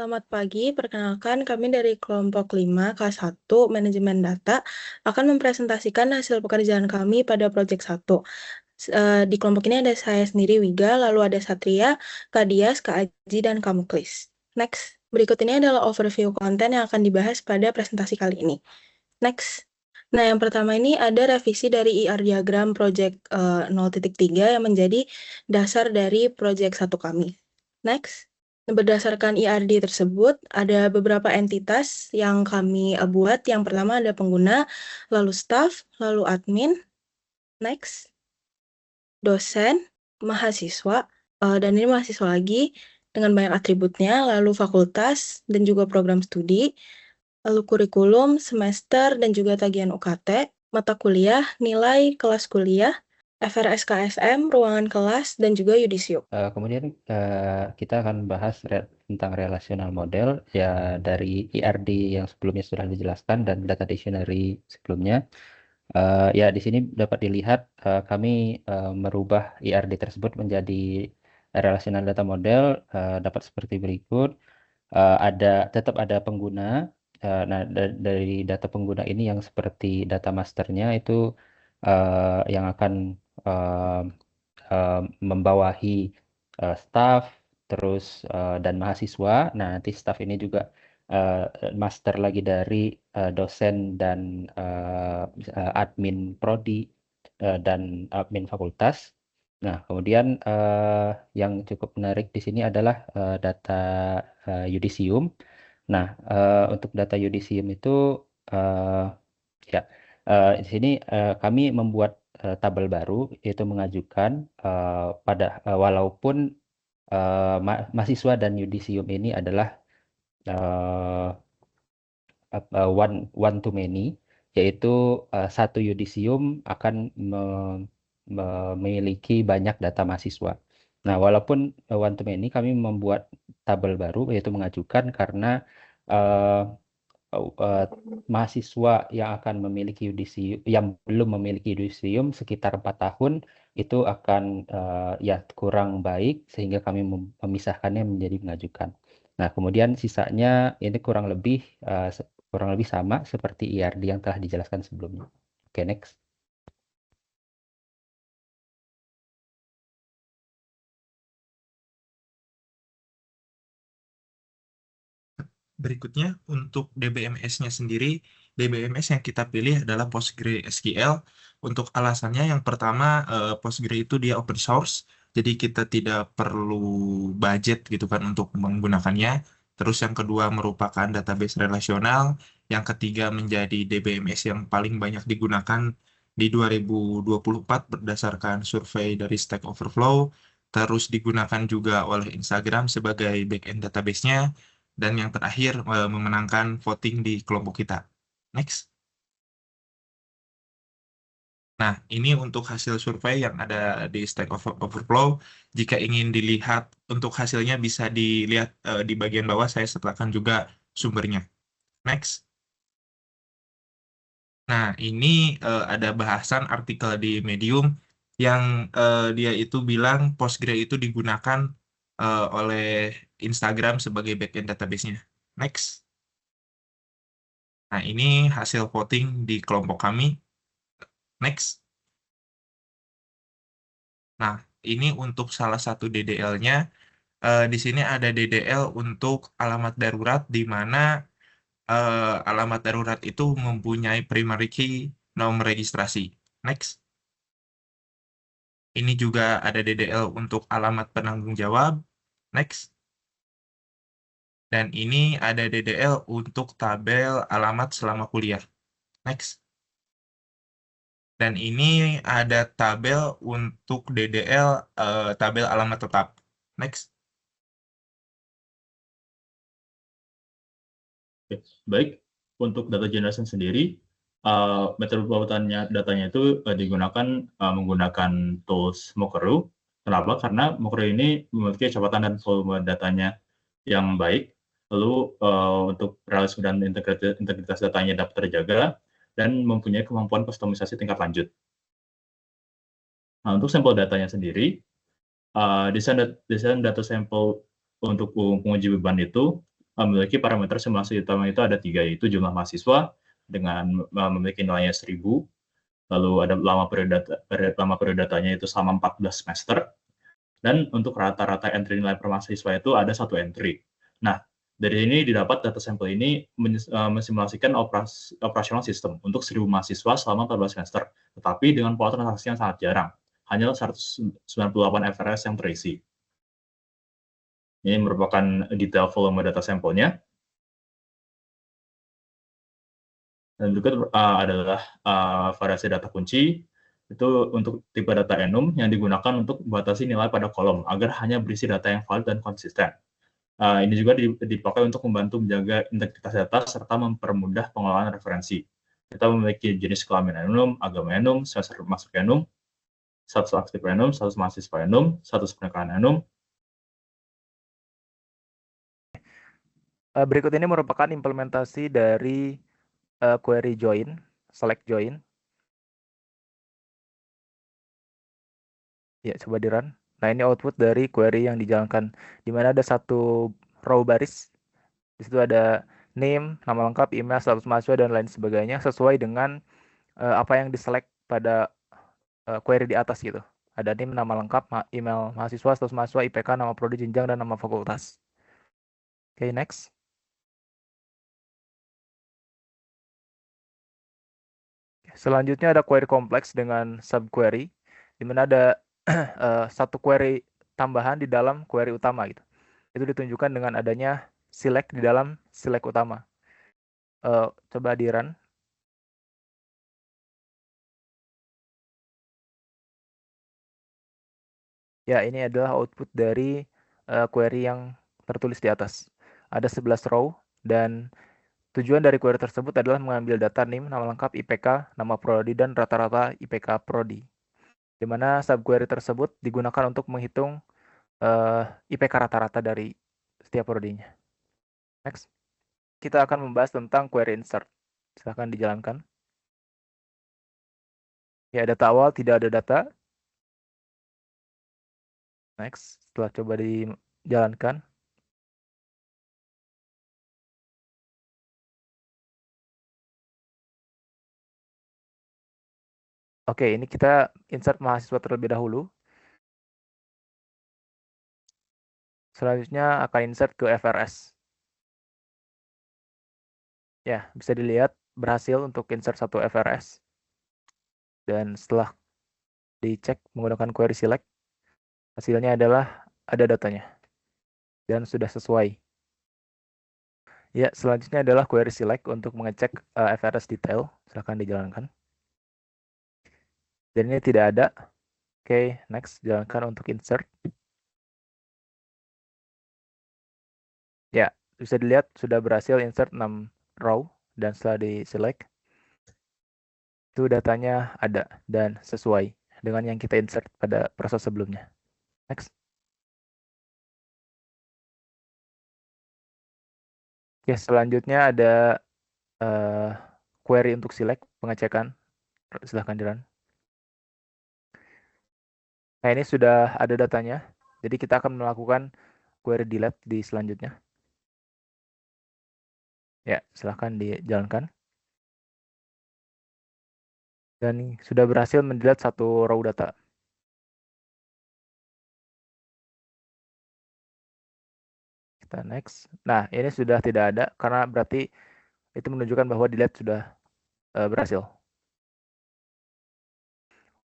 Selamat pagi, perkenalkan kami dari kelompok 5 kelas 1 Manajemen Data akan mempresentasikan hasil pekerjaan kami pada proyek 1. Di kelompok ini ada saya sendiri Wiga, lalu ada Satria, Kak Dias, Kak Aji, dan Kak Muklis. Next, berikut ini adalah overview konten yang akan dibahas pada presentasi kali ini. Next. Nah, yang pertama ini ada revisi dari IR diagram proyek 0.3 yang menjadi dasar dari proyek 1 kami. Next. Berdasarkan IRD tersebut, ada beberapa entitas yang kami buat. Yang pertama ada pengguna, lalu staff, lalu admin, next, dosen, mahasiswa, dan ini mahasiswa lagi dengan banyak atributnya, lalu fakultas, dan juga program studi, lalu kurikulum, semester, dan juga tagihan UKT, mata kuliah, nilai, kelas kuliah, FRS KFM, ruangan kelas, dan juga yudisium. Kemudian kita akan bahas tentang relational model ya dari IRD yang sebelumnya sudah dijelaskan dan data dictionary sebelumnya. Ya di sini dapat dilihat kami merubah IRD tersebut menjadi relational data model dapat seperti berikut. Tetap ada pengguna. Nah dari data pengguna ini yang seperti data masternya itu yang akan membawahi staff terus dan mahasiswa. Nah, nanti staff ini juga master lagi dari dosen dan admin prodi dan admin fakultas. Nah, kemudian yang cukup menarik di sini adalah data yudisium. Nah, untuk data yudisium itu uh, ya di sini kami membuat tabel baru yaitu mengajukan walaupun mahasiswa dan yudisium ini adalah uh, one to many, yaitu satu yudisium akan memiliki banyak data mahasiswa. Nah, walaupun one to many, kami membuat tabel baru yaitu mengajukan karena uh, mahasiswa yang akan memiliki yudisium yang belum memiliki yudisium sekitar 4 tahun itu akan ya kurang baik sehingga kami memisahkannya menjadi mengajukan. Nah, kemudian sisanya ini kurang lebih sama seperti IRD yang telah dijelaskan sebelumnya. Oke, next. Berikutnya, untuk DBMS-nya sendiri, DBMS yang kita pilih adalah PostgreSQL. Untuk alasannya, yang pertama, Postgre itu dia open source, jadi kita tidak perlu budget gitu kan untuk menggunakannya. Terus yang kedua merupakan database relasional. Yang ketiga menjadi DBMS yang paling banyak digunakan di 2024 berdasarkan survei dari Stack Overflow. Terus digunakan juga oleh Instagram sebagai backend database-nya. Dan yang terakhir memenangkan voting di kelompok kita. Next. Nah, ini untuk hasil survei yang ada di Stack Overflow. Jika ingin dilihat untuk hasilnya bisa dilihat di bagian bawah, saya sertakan juga sumbernya. Next. Nah, ini ada bahasan artikel di Medium yang dia itu bilang Postgre itu digunakan oleh Instagram sebagai backend database-nya. Next. Nah, ini hasil voting di kelompok kami. Next. Nah, ini untuk salah satu DDL-nya. Di sini ada DDL untuk alamat darurat, di mana alamat darurat itu mempunyai primary key nomor registrasi. Next. Ini juga ada DDL untuk alamat penanggung jawab. Next. Dan ini ada DDL untuk tabel alamat selama kuliah. Next. Dan ini ada tabel untuk DDL tabel alamat tetap. Next. Baik, untuk data generation sendiri, metode pembuatannya datanya itu digunakan menggunakan tools Mokero. Kenapa? Karena Mokero ini memiliki kecepatan dan volume datanya yang baik. Lalu untuk relasi dan integritas datanya dapat terjaga dan mempunyai kemampuan kustomisasi tingkat lanjut. Nah, untuk sampel datanya sendiri, desain data sampel untuk penguji beban itu memiliki parameter simulasi utama itu ada 3, yaitu jumlah mahasiswa dengan memiliki nilainya 1000, lalu ada lama periode datanya itu selama 14 semester, dan untuk rata-rata entry nilai per mahasiswa itu ada 1 entry. Nah, dari ini didapat data sampel ini mensimulasikan operasional sistem untuk 1000 mahasiswa selama 14 semester, tetapi dengan pola transaksi yang sangat jarang, hanya 198 FRS yang terisi. Ini merupakan detail volume data sampelnya. Dan juga adalah variasi data kunci, itu untuk tipe data enum yang digunakan untuk membatasi nilai pada kolom, agar hanya berisi data yang valid dan konsisten. Ini juga dipakai untuk membantu menjaga integritas data serta mempermudah pengelolaan referensi. Kita memiliki jenis kelamin enum, agama enum, semester masuk enum, status aktif enum, status mahasiswa enum, status pernikahan enum. Berikut ini merupakan implementasi dari query join, select join. Ya, coba di run. Nah, ini output dari query yang dijalankan, di mana ada satu row baris. Di situ ada name, nama lengkap, email, status mahasiswa, dan lain sebagainya, sesuai dengan apa yang diselect pada query di atas gitu. Ada name, nama lengkap, email mahasiswa, status mahasiswa, IPK, nama prodi, jenjang, dan nama fakultas. Oke, next. Selanjutnya ada query kompleks dengan subquery, di mana ada satu query tambahan di dalam query utama gitu. Itu ditunjukkan dengan adanya select di dalam select utama. Coba di run. Ya, ini adalah output dari query yang tertulis di atas. Ada 11 row, dan tujuan dari query tersebut adalah mengambil data name, nama lengkap, IPK, nama prodi, dan rata-rata IPK prodi. Di mana subquery tersebut digunakan untuk menghitung IPK rata-rata dari setiap prodinya. Next. Kita akan membahas tentang query insert. Silahkan dijalankan. Ya, data awal tidak ada data. Next. Setelah coba dijalankan. Oke, ini kita insert mahasiswa terlebih dahulu. Selanjutnya akan insert ke FRS. Ya, bisa dilihat berhasil untuk insert satu FRS. Dan setelah dicek menggunakan query select, hasilnya adalah ada datanya. Dan sudah sesuai. Ya, selanjutnya adalah query select untuk mengecek FRS detail. Silahkan dijalankan. Dan ini tidak ada. Oke, next. Jalankan untuk insert. Ya, bisa dilihat sudah berhasil insert 6 row. Dan setelah di-select, itu datanya ada dan sesuai dengan yang kita insert pada proses sebelumnya. Next. Oke, selanjutnya ada query untuk select, pengecekan. Silahkan di run. Nah, ini sudah ada datanya. Jadi kita akan melakukan query delete di selanjutnya. Ya, silahkan dijalankan. Dan sudah berhasil mendelete satu row data. Kita next. Nah, ini sudah tidak ada karena berarti itu menunjukkan bahwa delete sudah berhasil.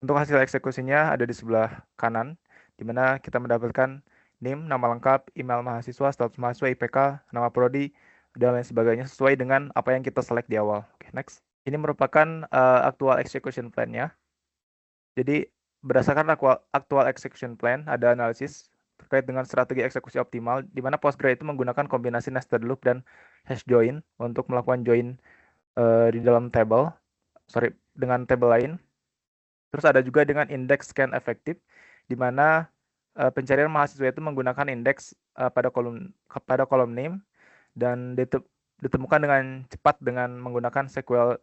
Untuk hasil eksekusinya ada di sebelah kanan, di mana kita mendapatkan name, nama lengkap, email mahasiswa, status mahasiswa, IPK, nama prodi, dan lain sebagainya sesuai dengan apa yang kita select di awal. Oke, next. Ini merupakan actual execution plan-nya. Jadi berdasarkan actual execution plan, ada analisis terkait dengan strategi eksekusi optimal, di mana Postgre itu menggunakan kombinasi nested loop dan hash join untuk melakukan join di dalam dengan table lain. Terus ada juga dengan index scan efektif, di mana pencarian mahasiswa itu menggunakan indeks pada kolom name dan ditemukan dengan cepat dengan menggunakan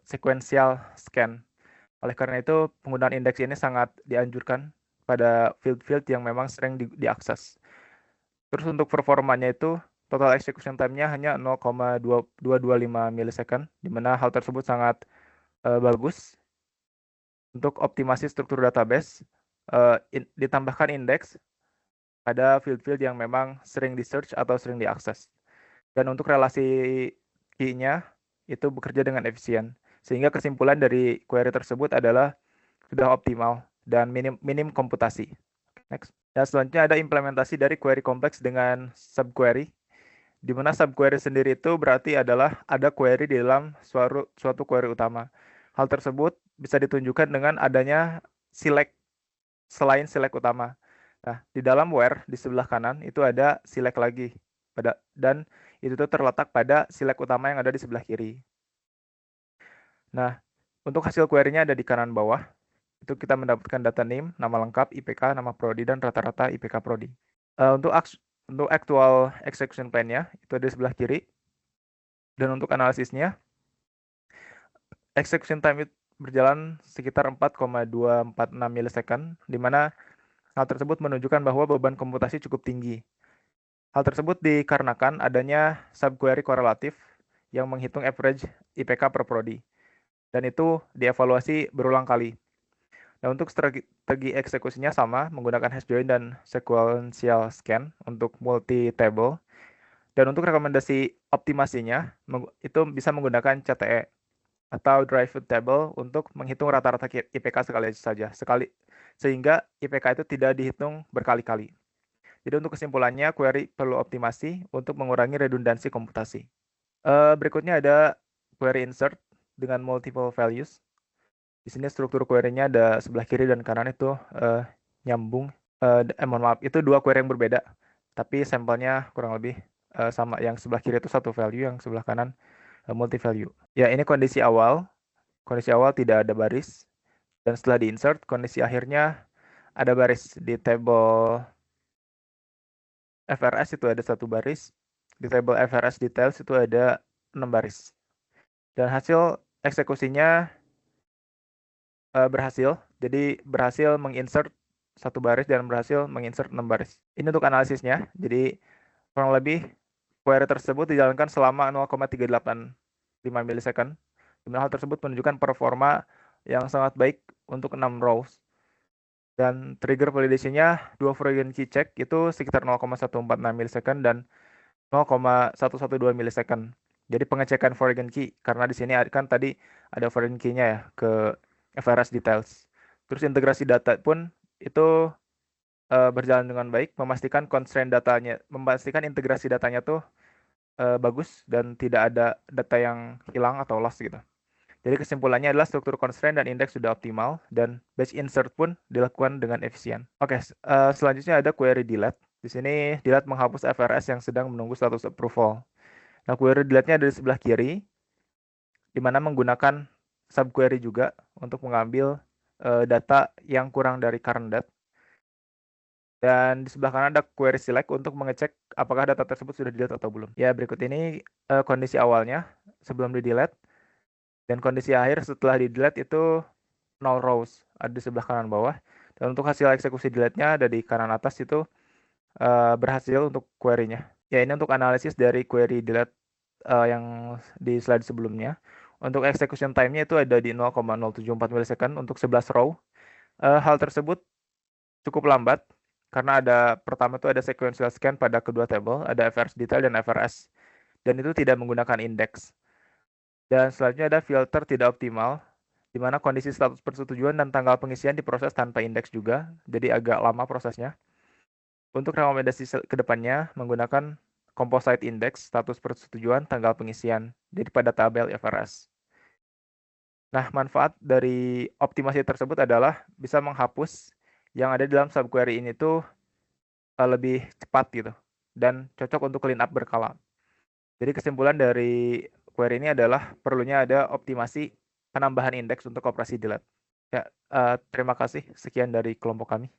sequential scan. Oleh karena itu, penggunaan indeks ini sangat dianjurkan pada field-field yang memang sering diakses. Terus untuk performanya itu total execution time-nya hanya 0,225 milisecond, di mana hal tersebut sangat bagus. Untuk optimasi struktur database, ditambahkan indeks pada field-field yang memang sering di-search atau sering diakses. Dan untuk relasi key-nya itu bekerja dengan efisien. Sehingga kesimpulan dari query tersebut adalah sudah optimal dan minim komputasi. Next. Dan selanjutnya ada implementasi dari query kompleks dengan subquery, di mana subquery sendiri itu berarti adalah ada query di dalam suatu query utama. Hal tersebut bisa ditunjukkan dengan adanya select selain select utama. Nah, di dalam where di sebelah kanan itu ada select lagi, dan itu tuh terletak pada select utama yang ada di sebelah kiri. Nah, untuk hasil query-nya ada di kanan bawah. Itu kita mendapatkan data name, nama lengkap, IPK, nama prodi, dan rata-rata IPK prodi. Untuk actual execution plan-nya itu ada di sebelah kiri. Dan untuk analisisnya, execution time itu berjalan sekitar 4,246 milisecond, di mana hal tersebut menunjukkan bahwa beban komputasi cukup tinggi. Hal tersebut dikarenakan adanya subquery korelatif yang menghitung average IPK per prodi. Dan itu dievaluasi berulang kali. Nah, untuk strategi eksekusinya sama, menggunakan hash join dan sequential scan untuk multi-table. Dan untuk rekomendasi optimasinya, itu bisa menggunakan CTE atau derived table untuk menghitung rata-rata IPK sekali saja, sehingga IPK itu tidak dihitung berkali-kali. Jadi untuk kesimpulannya, query perlu optimasi untuk mengurangi redundansi komputasi. Berikutnya ada query insert dengan multiple values. Di sini struktur query-nya ada sebelah kiri dan kanan itu nyambung. Mohon maaf, itu dua query yang berbeda, tapi sampelnya kurang lebih sama. Yang sebelah kiri itu satu value, yang sebelah kanan multi value. Ya, ini kondisi awal. Kondisi awal tidak ada baris. Dan setelah di-insert, kondisi akhirnya ada baris. Di table FRS itu ada 1 baris. Di table FRS details itu ada 6 baris. Dan hasil eksekusinya berhasil. Jadi berhasil menginsert 1 baris dan berhasil menginsert 6 baris. Ini untuk analisisnya. Jadi kurang lebih query tersebut dijalankan selama 0,385 milisecond. Dimana hal tersebut menunjukkan performa yang sangat baik untuk 6 rows. Dan trigger validation-nya 2 foreign key check itu sekitar 0,146 milisecond dan 0,112 milisecond. Jadi pengecekan foreign key, karena di sini kan tadi ada foreign key-nya ya ke FRS details. Terus integrasi data pun itu berjalan dengan baik, memastikan constraint datanya, memastikan integrasi datanya tuh bagus dan tidak ada data yang hilang atau lost gitu. Jadi kesimpulannya adalah struktur constraint dan indeks sudah optimal dan batch insert pun dilakukan dengan efisien. Oke, selanjutnya ada query delete. Di sini delete menghapus FRS yang sedang menunggu status approval. Nah, query delete-nya ada di sebelah kiri, di mana menggunakan subquery juga untuk mengambil data yang kurang dari current date. Dan di sebelah kanan ada query select untuk mengecek apakah data tersebut sudah di-delete atau belum. Ya, berikut ini kondisi awalnya sebelum di-delete. Dan kondisi akhir setelah di-delete itu 0 rows, ada di sebelah kanan bawah. Dan untuk hasil eksekusi delete-nya ada di kanan atas itu berhasil untuk query-nya. Ya, ini untuk analisis dari query delete yang di slide sebelumnya. Untuk execution time-nya itu ada di 0,074 milisecond untuk 11 row. Hal tersebut cukup lambat, karena pertama itu ada sequential scan pada kedua table, ada FRS detail dan FRS. Dan itu tidak menggunakan indeks. Dan selanjutnya ada filter tidak optimal, di mana kondisi status persetujuan dan tanggal pengisian diproses tanpa indeks juga, jadi agak lama prosesnya. Untuk rekomendasi ke depannya, menggunakan composite index, status persetujuan, tanggal pengisian, jadi pada tabel FRS. Nah, manfaat dari optimasi tersebut adalah bisa menghapus yang ada dalam subquery ini tuh lebih cepat gitu, dan cocok untuk clean up berkala. Jadi kesimpulan dari query ini adalah perlunya ada optimasi penambahan indeks untuk operasi delete. Ya, terima kasih. Sekian dari kelompok kami.